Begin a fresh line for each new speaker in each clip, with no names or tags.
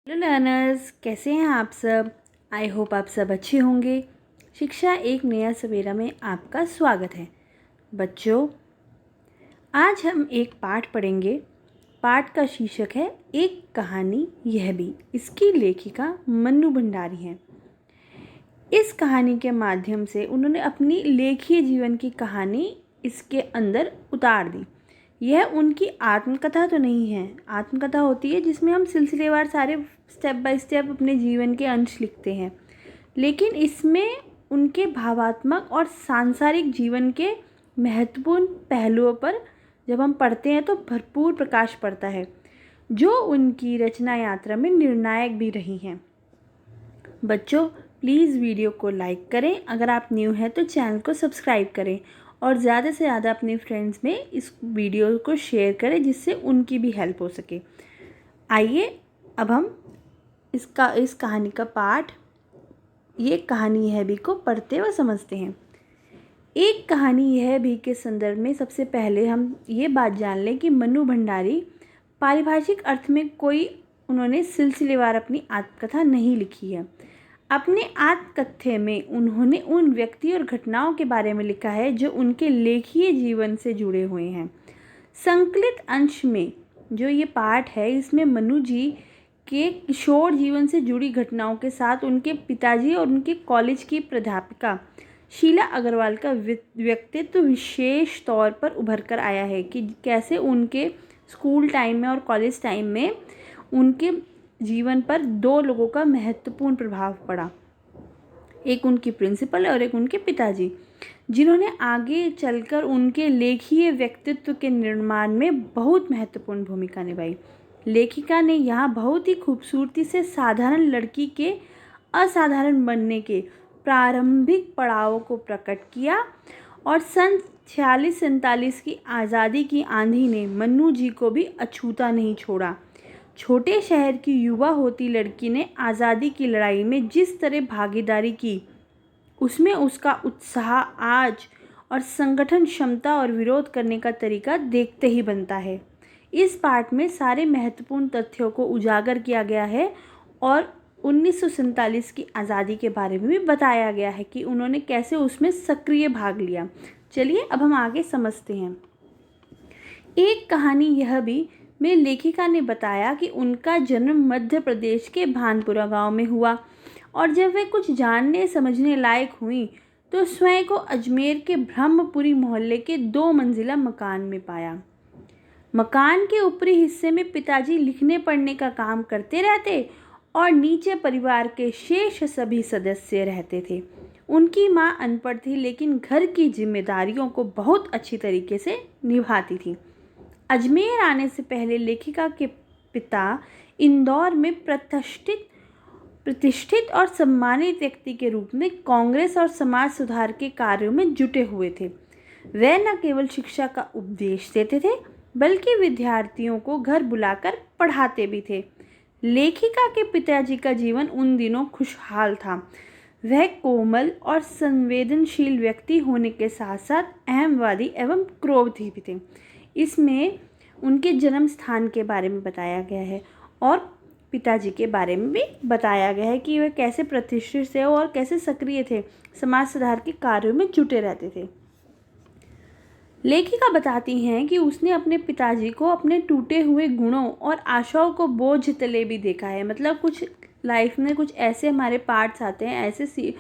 Hello learners, कैसे हैं आप सब। आई होप आप सब अच्छे होंगे। शिक्षा एक नया सवेरा में आपका स्वागत है। बच्चों, आज हम एक पाठ पढ़ेंगे। पाठ का शीर्षक है एक कहानी यह भी। इसकी लेखिका मन्नू भंडारी हैं। इस कहानी के माध्यम से उन्होंने अपनी लेखीय जीवन की कहानी इसके अंदर उतार दी। यह उनकी आत्मकथा तो नहीं है। आत्मकथा होती है जिसमें हम सिलसिलेवार सारे स्टेप बाय स्टेप अपने जीवन के अंश लिखते हैं, लेकिन इसमें उनके भावात्मक और सांसारिक जीवन के महत्वपूर्ण पहलुओं पर जब हम पढ़ते हैं तो भरपूर प्रकाश पड़ता है, जो उनकी रचना यात्रा में निर्णायक भी रही हैं। बच्चों, प्लीज़ वीडियो को लाइक करें। अगर आप न्यू हैं तो चैनल को सब्सक्राइब करें और ज़्यादा से ज़्यादा अपने फ्रेंड्स में इस वीडियो को शेयर करें, जिससे उनकी भी हेल्प हो सके। आइए अब हम इस कहानी का पाठ ये कहानी यह भी को पढ़ते व समझते हैं। एक कहानी यह भी के संदर्भ में सबसे पहले हम ये बात जान लें कि मन्नू भंडारी पारिभाषिक अर्थ में कोई उन्होंने सिलसिलेवार अपनी आत्मकथा नहीं लिखी है। अपने आत्मकथ्य में उन्होंने उन व्यक्ति और घटनाओं के बारे में लिखा है जो उनके लेखीय जीवन से जुड़े हुए हैं। संकलित अंश में जो ये पाठ है, इसमें मन्नू जी के किशोर जीवन से जुड़ी घटनाओं के साथ उनके पिताजी और उनके कॉलेज की प्राध्यापिका शीला अग्रवाल का व्यक्तित्व विशेष तौर पर उभर कर आया है कि कैसे उनके स्कूल टाइम में और कॉलेज टाइम में उनके जीवन पर दो लोगों का महत्वपूर्ण प्रभाव पड़ा। एक उनकी प्रिंसिपल और एक उनके पिताजी, जिन्होंने आगे चलकर उनके लेखीय व्यक्तित्व के निर्माण में बहुत महत्वपूर्ण भूमिका निभाई। लेखिका ने यहाँ बहुत ही खूबसूरती से साधारण लड़की के असाधारण बनने के प्रारंभिक पड़ावों को प्रकट किया और सन 46-47 की आज़ादी की आंधी ने मन्नू जी को भी अछूता नहीं छोड़ा। छोटे शहर की युवा होती लड़की ने आज़ादी की लड़ाई में जिस तरह भागीदारी की, उसमें उसका उत्साह आज और संगठन क्षमता और विरोध करने का तरीका देखते ही बनता है। इस पाठ में सारे महत्वपूर्ण तथ्यों को उजागर किया गया है और 1947 की आज़ादी के बारे में भी बताया गया है कि उन्होंने कैसे उसमें सक्रिय भाग लिया। चलिए अब हम आगे समझते हैं। एक कहानी यह भी में लेखिका ने बताया कि उनका जन्म मध्य प्रदेश के भानपुरा गांव में हुआ और जब वे कुछ जानने समझने लायक हुई तो स्वयं को अजमेर के ब्रह्मपुरी मोहल्ले के 2 मंजिला मकान में पाया। मकान के ऊपरी हिस्से में पिताजी लिखने पढ़ने का काम करते रहते और नीचे परिवार के शेष सभी सदस्य रहते थे। उनकी माँ अनपढ़ थी, लेकिन घर की जिम्मेदारियों को बहुत अच्छी तरीके से निभाती थी। अजमेर आने से पहले लेखिका के पिता इंदौर में प्रतिष्ठित और सम्मानित व्यक्ति के रूप में कांग्रेस और समाज सुधार के कार्यों में जुटे हुए थे। वे न केवल शिक्षा का उपदेश देते थे, बल्कि विद्यार्थियों को घर बुलाकर पढ़ाते भी थे। लेखिका के पिताजी का जीवन उन दिनों खुशहाल था। वह कोमल और संवेदनशील व्यक्ति होने के साथ साथ अहमवादी एवं क्रोधी भी थे। इसमें उनके जन्म स्थान के बारे में बताया गया है और पिताजी के बारे में भी बताया गया है कि वे कैसे प्रतिष्ठित थे और कैसे सक्रिय थे, समाज सुधार के कार्यों में जुटे रहते थे। लेखिका बताती हैं कि उसने अपने पिताजी को अपने टूटे हुए गुणों और आशाओं को बोझ तले भी देखा है। मतलब कुछ लाइफ में कुछ ऐसे हमारे पार्ट्स आते हैं, ऐसे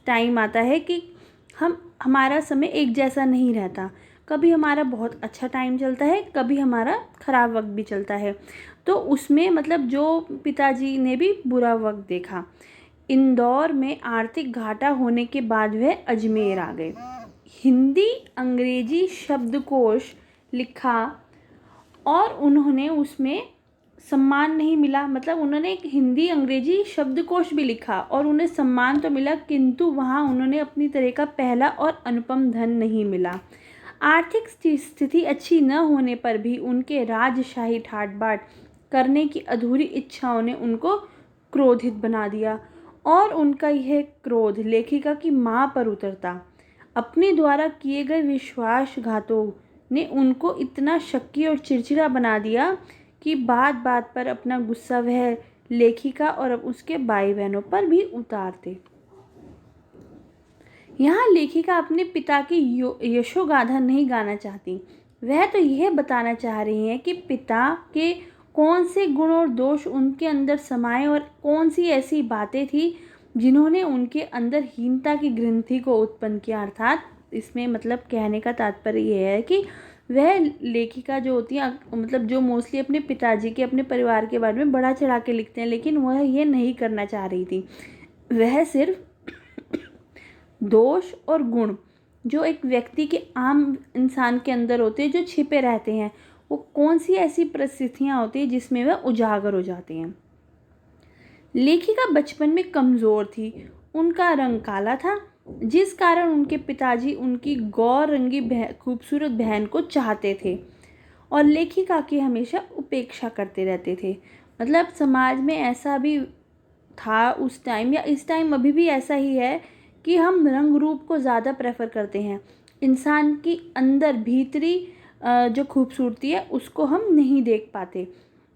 टाइम आता है कि हमारा समय एक जैसा नहीं रहता। कभी हमारा बहुत अच्छा टाइम चलता है, कभी हमारा ख़राब वक्त भी चलता है। तो उसमें मतलब जो पिताजी ने भी बुरा वक्त देखा। इंदौर में आर्थिक घाटा होने के बाद वह अजमेर आ गए। हिंदी अंग्रेजी शब्दकोश लिखा और उन्होंने उसमें सम्मान नहीं मिला। मतलब उन्होंने एक हिंदी अंग्रेजी शब्दकोश भी लिखा और उन्हें सम्मान तो मिला, किंतु वहाँ उन्होंने अपनी तरह का पहला और अनुपम धन नहीं मिला। आर्थिक स्थिति अच्छी न होने पर भी उनके राजशाही ठाट बाट करने की अधूरी इच्छाओं ने उनको क्रोधित बना दिया और उनका यह क्रोध लेखिका की माँ पर उतरता। अपने द्वारा किए गए विश्वासघातों ने उनको इतना शक्की और चिड़चिड़ा बना दिया कि बात बात पर अपना गुस्सा वह लेखिका और अब उसके भाई बहनों पर भी उतारते। यहाँ लेखिका अपने पिता की यशोगाथा नहीं गाना चाहती, वह तो यह बताना चाह रही हैं कि पिता के कौन से गुण और दोष उनके अंदर समाये और कौन सी ऐसी बातें थी जिन्होंने उनके अंदर हीनता की ग्रंथि को उत्पन्न किया। अर्थात इसमें मतलब कहने का तात्पर्य यह है कि वह लेखिका जो होती है मतलब जो मोस्टली अपने पिताजी के अपने परिवार के बारे में बढ़ा चढ़ा के लिखते हैं, लेकिन वह ये नहीं करना चाह रही थी। वह सिर्फ दोष और गुण जो एक व्यक्ति के आम इंसान के अंदर होते हैं, जो छिपे रहते हैं, वो कौन सी ऐसी परिस्थितियाँ होती हैं जिसमें वह उजागर हो जाती हैं। लेखिका बचपन में कमज़ोर थी, उनका रंग काला था, जिस कारण उनके पिताजी उनकी गौर रंगी खूबसूरत बहन को चाहते थे और लेखिका की हमेशा उपेक्षा करते रहते थे। मतलब समाज में ऐसा भी था उस टाइम या इस टाइम अभी भी ऐसा ही है कि हम रंग रूप को ज़्यादा प्रेफर करते हैं, इंसान की अंदर भीतरी जो खूबसूरती है उसको हम नहीं देख पाते।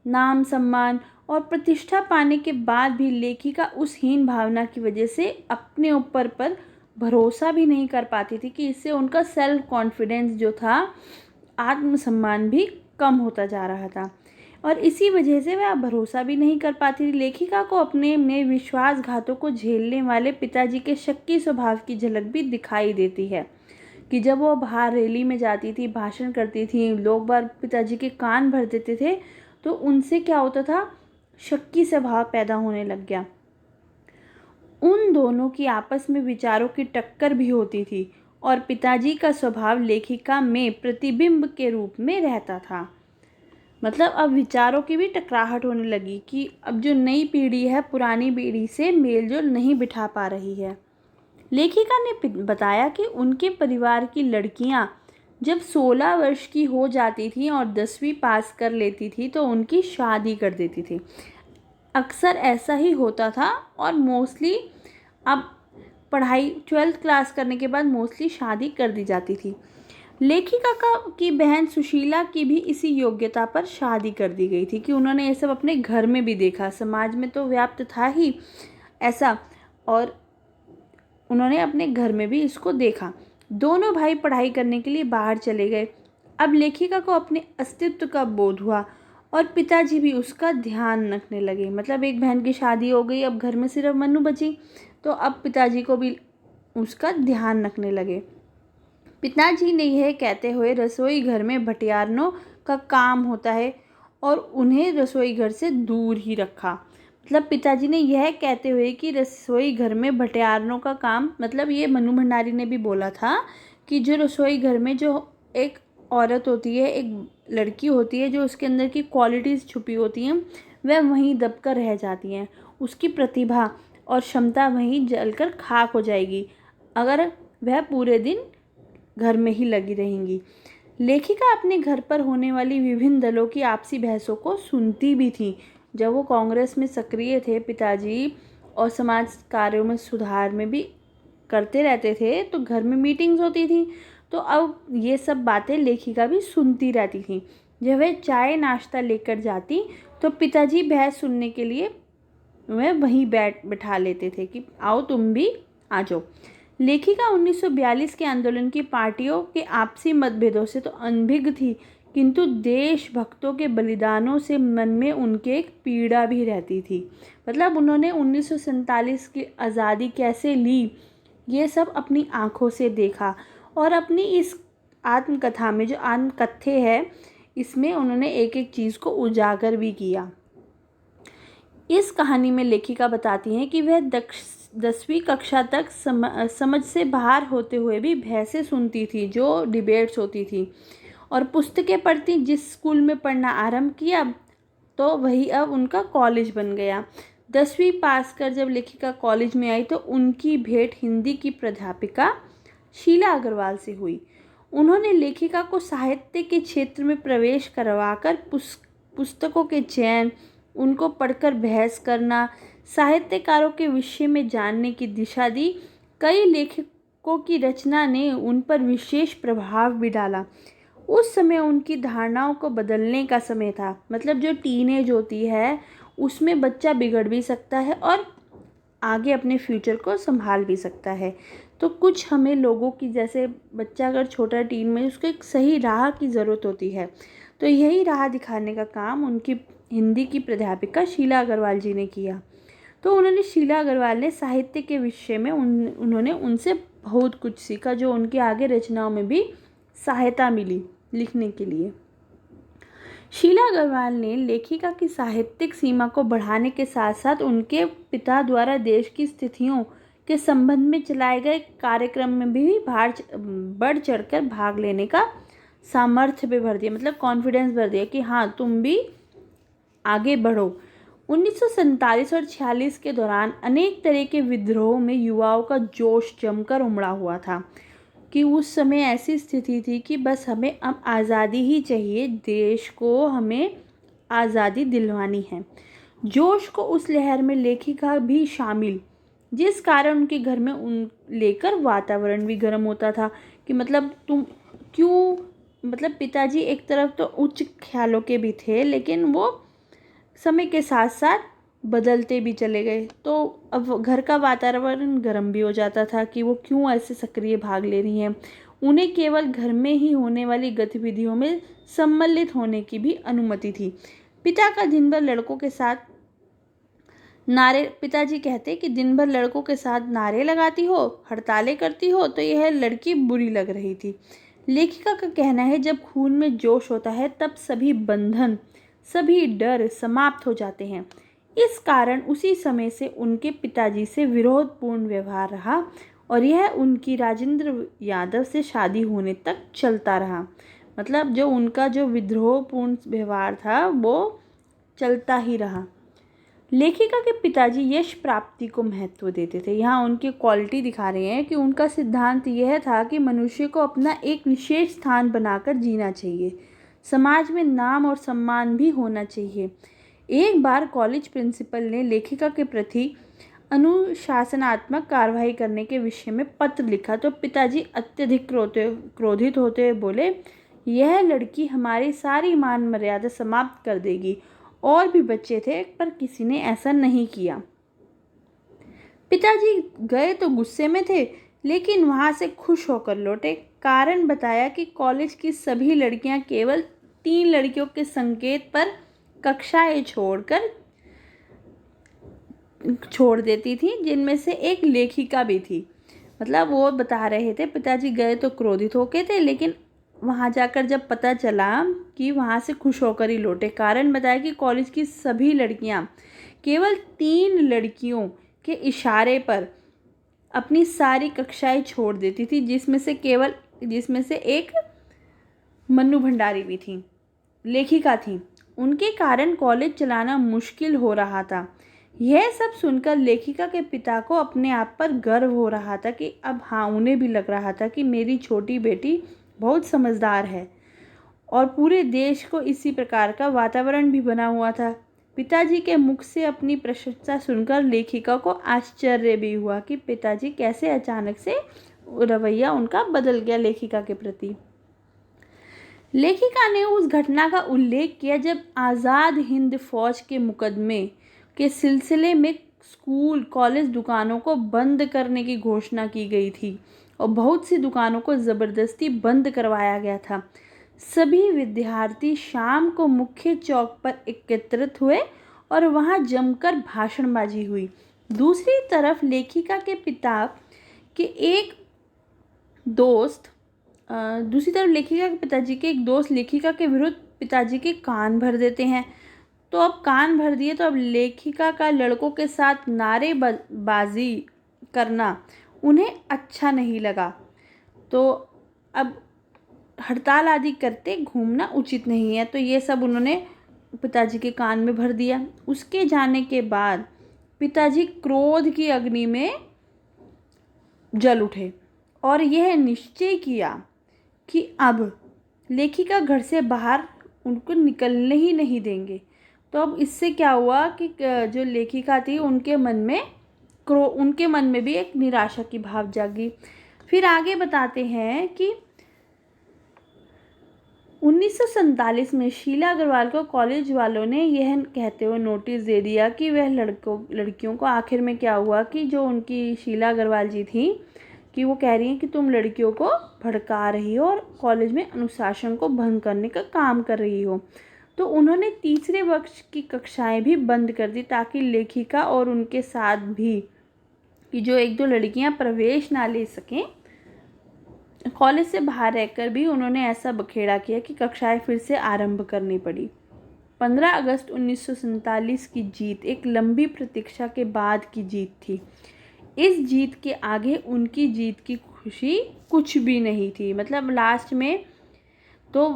नाम सम्मान और प्रतिष्ठा पाने के बाद भी लेखिका उस हीन भावना की वजह से अपने ऊपर पर भरोसा भी नहीं कर पाती थी कि इससे उनका सेल्फ कॉन्फिडेंस जो था, आत्मसम्मान भी कम होता जा रहा था और इसी वजह से वह भरोसा भी नहीं कर पाती थी। लेखिका को अपने में विश्वासघातों को झेलने वाले पिताजी के शक्की स्वभाव की झलक भी दिखाई देती है कि जब वो बाहर रैली में जाती थी, भाषण करती थी, लोग बार पिताजी के कान भर देते थे, तो उनसे क्या होता था, शक्की स्वभाव पैदा होने लग गया। उन दोनों की आपस में विचारों की टक्कर भी होती थी और पिताजी का स्वभाव लेखिका में प्रतिबिंब के रूप में रहता था। मतलब अब विचारों की भी टकराहट होने लगी कि अब जो नई पीढ़ी है पुरानी पीढ़ी से मेलजोल नहीं बिठा पा रही है। लेखिका ने बताया कि उनके परिवार की लड़कियां जब 16 वर्ष की हो जाती थी और 10वीं पास कर लेती थी तो उनकी शादी कर देती थी। अक्सर ऐसा ही होता था और मोस्टली अब पढ़ाई 12th क्लास करने के बाद मोस्टली शादी कर दी जाती थी। लेखिका की बहन सुशीला की भी इसी योग्यता पर शादी कर दी गई थी कि उन्होंने ये सब अपने घर में भी देखा, समाज में तो व्याप्त था ही ऐसा और उन्होंने अपने घर में भी इसको देखा। दोनों भाई पढ़ाई करने के लिए बाहर चले गए। अब लेखिका को अपने अस्तित्व का बोध हुआ और पिताजी भी उसका ध्यान रखने लगे। मतलब एक बहन की शादी हो गई, अब घर में सिर्फ मन्नू बची, तो अब पिताजी को भी उसका ध्यान रखने लगे। पिताजी ने यह कहते हुए रसोई घर में भटियारनों का काम होता है और उन्हें रसोई घर से दूर ही रखा। मतलब पिताजी ने यह कहते हुए कि रसोई घर में भटियारनों का काम, मतलब ये मन्नू भंडारी ने भी बोला था कि जो रसोई घर में जो एक औरत होती है, एक लड़की होती है, जो उसके अंदर की क्वालिटीज़ छुपी होती हैं वह वहीं दबकर रह जाती हैं। उसकी प्रतिभा और क्षमता वहीं जलकर खाक हो जाएगी अगर वह पूरे दिन घर में ही लगी रहेंगी। लेखिका अपने घर पर होने वाली विभिन्न दलों की आपसी बहसों को सुनती भी थी। जब वो कांग्रेस में सक्रिय थे पिताजी और समाज कार्यों में सुधार में भी करते रहते थे, तो घर में मीटिंग्स होती थी, तो अब ये सब बातें लेखिका भी सुनती रहती थी। जब वह चाय नाश्ता लेकर जाती तो पिताजी बहस सुनने के लिए वह वहीं बैठा लेते थे कि आओ तुम भी आ जाओ। लेखिका 1942 के आंदोलन की पार्टियों के आपसी मतभेदों से तो अनभिज्ञ थी, किंतु देशभक्तों के बलिदानों से मन में उनके एक पीड़ा भी रहती थी। मतलब उन्होंने 1947 की आज़ादी कैसे ली ये सब अपनी आँखों से देखा और अपनी इस आत्मकथा में, जो आत्मकथ्य है, इसमें उन्होंने एक एक चीज़ को उजागर भी किया। इस कहानी में लेखिका बताती हैं कि वह 10वीं कक्षा तक समझ से बाहर होते हुए भी बहसें सुनती थी, जो डिबेट्स होती थी, और पुस्तकें पढ़ती। जिस स्कूल में पढ़ना आरंभ किया तो वही अब उनका कॉलेज बन गया। 10वीं पास कर जब लेखिका कॉलेज में आई तो उनकी भेंट हिंदी की प्राध्यापिका शीला अग्रवाल से हुई। उन्होंने लेखिका को साहित्य के क्षेत्र में प्रवेश करवाकर पुस्तकों के चयन, उनको पढ़कर बहस करना, साहित्यकारों के विषय में जानने की दिशा दी। कई लेखकों की रचना ने उन पर विशेष प्रभाव भी डाला। उस समय उनकी धारणाओं को बदलने का समय था। मतलब जो टीनेज होती है उसमें बच्चा बिगड़ भी सकता है और आगे अपने फ्यूचर को संभाल भी सकता है। तो कुछ हमें लोगों की, जैसे बच्चा अगर छोटा टीन में, उसको एक सही राह की ज़रूरत होती है। तो यही राह दिखाने का काम उनकी हिंदी की प्राध्यापिका शीला अग्रवाल जी ने किया। तो उन्होंने, शीला अग्रवाल ने साहित्य के विषय में उन्होंने उनसे बहुत कुछ सीखा, जो उनके आगे रचनाओं में भी सहायता मिली लिखने के लिए। शीला अग्रवाल ने लेखिका की साहित्यिक सीमा को बढ़ाने के साथ साथ उनके पिता द्वारा देश की स्थितियों के संबंध में चलाए गए कार्यक्रम में भी बढ़ चढ़कर भाग लेने का सामर्थ्य भी भर दिया, मतलब कॉन्फिडेंस भर दिया कि हाँ, तुम भी आगे बढ़ो। 1947 और 46 के दौरान अनेक तरह के विद्रोह में युवाओं का जोश जमकर उमड़ा हुआ था कि उस समय ऐसी स्थिति थी कि बस हमें अब आज़ादी ही चाहिए, देश को हमें आज़ादी दिलवानी है। जोश को उस लहर में लेखिका भी शामिल, जिस कारण उनके घर में उन लेकर वातावरण भी गर्म होता था कि मतलब तुम क्यों, मतलब पिताजी एक तरफ तो उच्च ख्यालों के भी थे, लेकिन वो समय के साथ साथ बदलते भी चले गए। तो अब घर का वातावरण गर्म भी हो जाता था कि वो क्यों ऐसे सक्रिय भाग ले रही हैं। उन्हें केवल घर में ही होने वाली गतिविधियों में सम्मिलित होने की भी अनुमति थी। पिता का दिन भर लड़कों के साथ पिताजी कहते कि दिन भर लड़कों के साथ नारे लगाती हो, हड़तालें करती हो, तो यह लड़की बुरी लग रही थी। लेखिका का कहना है, जब खून में जोश होता है तब सभी बंधन, सभी डर समाप्त हो जाते हैं। इस कारण उसी समय से उनके पिताजी से विरोधपूर्ण व्यवहार रहा और यह उनकी राजेंद्र यादव से शादी होने तक चलता रहा। मतलब जो उनका जो विद्रोहपूर्ण व्यवहार था वो चलता ही रहा। लेखिका के पिताजी यश प्राप्ति को महत्व देते थे। यहाँ उनकी क्वालिटी दिखा रहे हैं कि उनका सिद्धांत यह था कि मनुष्य को अपना एक विशेष स्थान बनाकर जीना चाहिए, समाज में नाम और सम्मान भी होना चाहिए। एक बार कॉलेज प्रिंसिपल ने लेखिका के प्रति अनुशासनात्मक कार्रवाई करने के विषय में पत्र लिखा तो पिताजी अत्यधिक क्रोधित होते हुए बोले, यह लड़की हमारी सारी मान मर्यादा समाप्त कर देगी। और भी बच्चे थे पर किसी ने ऐसा नहीं किया। पिताजी गए तो गुस्से में थे, लेकिन वहाँ से खुश होकर लौटे। कारण बताया कि कॉलेज की सभी लड़कियाँ केवल 3 लड़कियों के संकेत पर कक्षाएं छोड़ देती थी, जिनमें से एक लेखिका भी थी। मतलब वो बता रहे थे, पिताजी गए तो क्रोधित होके थे, लेकिन वहाँ जाकर जब पता चला कि वहाँ से खुश होकर ही लौटे। कारण बताया कि कॉलेज की सभी लड़कियाँ केवल 3 लड़कियों के इशारे पर अपनी सारी कक्षाएं छोड़ देती थी, जिसमें से एक मन्नू भंडारी भी थी, लेखिका थी। उनके कारण कॉलेज चलाना मुश्किल हो रहा था। यह सब सुनकर लेखिका के पिता को अपने आप पर गर्व हो रहा था कि अब हाँ, उन्हें भी लग रहा था कि मेरी छोटी बेटी बहुत समझदार है। और पूरे देश को इसी प्रकार का वातावरण भी बना हुआ था। पिताजी के मुख से अपनी प्रशंसा सुनकर लेखिका को आश्चर्य भी हुआ कि पिताजी कैसे अचानक से रवैया उनका बदल गया लेखिका के प्रति। लेखिका ने उस घटना का उल्लेख किया जब आज़ाद हिंद फौज के मुकदमे के सिलसिले में स्कूल कॉलेज दुकानों को बंद करने की घोषणा की गई थी और बहुत सी दुकानों को ज़बरदस्ती बंद करवाया गया था। सभी विद्यार्थी शाम को मुख्य चौक पर एकत्रित हुए और वहां जमकर भाषणबाजी हुई। दूसरी तरफ लेखिका के पिता के एक दोस्त लेखिका के पिताजी के एक दोस्त लेखिका के विरुद्ध पिताजी के कान भर देते हैं। तो अब कान भर दिए तो अब लेखिका का लड़कों के साथ नारेबाजी करना उन्हें अच्छा नहीं लगा। तो अब हड़ताल आदि करते घूमना उचित नहीं है, तो ये सब उन्होंने पिताजी के कान में भर दिया। उसके जाने के बाद पिताजी क्रोध की अग्नि में जल उठे और यह निश्चय किया कि अब लेखिका घर से बाहर उनको निकलने ही नहीं देंगे। तो अब इससे क्या हुआ कि जो लेखिका थी उनके मन में भी एक निराशा की भाव जागी। फिर आगे बताते हैं कि 1947 में शीला अग्रवाल को कॉलेज वालों ने यह कहते हुए नोटिस दे दिया कि वह लड़कियों को आखिर में क्या हुआ कि जो उनकी शीला अग्रवाल जी थी कि वो कह रही हैं कि तुम लड़कियों को भड़का रही हो और कॉलेज में अनुशासन को भंग करने का काम कर रही हो। तो उन्होंने तीसरे वर्ष की कक्षाएं भी बंद कर दी ताकि लेखिका और उनके साथ भी कि जो एक दो लड़कियां प्रवेश ना ले सकें। कॉलेज से बाहर रहकर भी उन्होंने ऐसा बखेड़ा किया कि कक्षाएं फिर से आरंभ करनी पड़ी। 15 अगस्त 1947 की जीत एक लंबी प्रतीक्षा के बाद की जीत थी। इस जीत के आगे उनकी जीत की खुशी कुछ भी नहीं थी। मतलब लास्ट में तो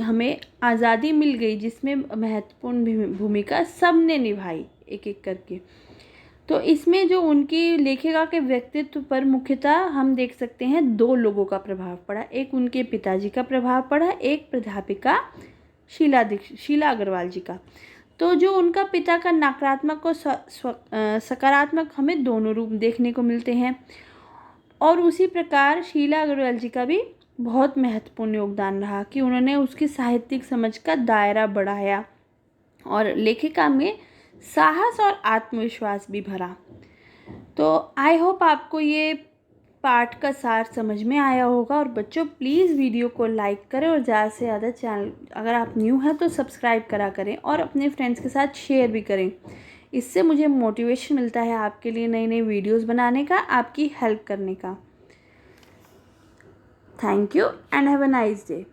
हमें आज़ादी मिल गई जिसमें महत्वपूर्ण भूमिका सब ने निभाई एक एक करके। तो इसमें जो उनकी लेखिका के व्यक्तित्व पर मुख्यतः हम देख सकते हैं दो लोगों का प्रभाव पड़ा। एक उनके पिताजी का प्रभाव पड़ा, एक प्राध्यापिका शीला अग्रवाल जी का। तो जो उनका पिता का नकारात्मक और सकारात्मक हमें दोनों रूप देखने को मिलते हैं। और उसी प्रकार शीला अग्रवाल जी का भी बहुत महत्वपूर्ण योगदान रहा कि उन्होंने उसकी साहित्यिक समझ का दायरा बढ़ाया और लेखिका में साहस और आत्मविश्वास भी भरा। तो आई होप आपको ये पाठ का सार समझ में आया होगा। और बच्चों प्लीज़ वीडियो को लाइक करें और ज़्यादा से ज़्यादा चैनल, अगर आप न्यू हैं तो सब्सक्राइब करा करें और अपने फ्रेंड्स के साथ शेयर भी करें। इससे मुझे मोटिवेशन मिलता है आपके लिए नई नई वीडियोस बनाने का, आपकी हेल्प करने का। Thank you and have a nice day.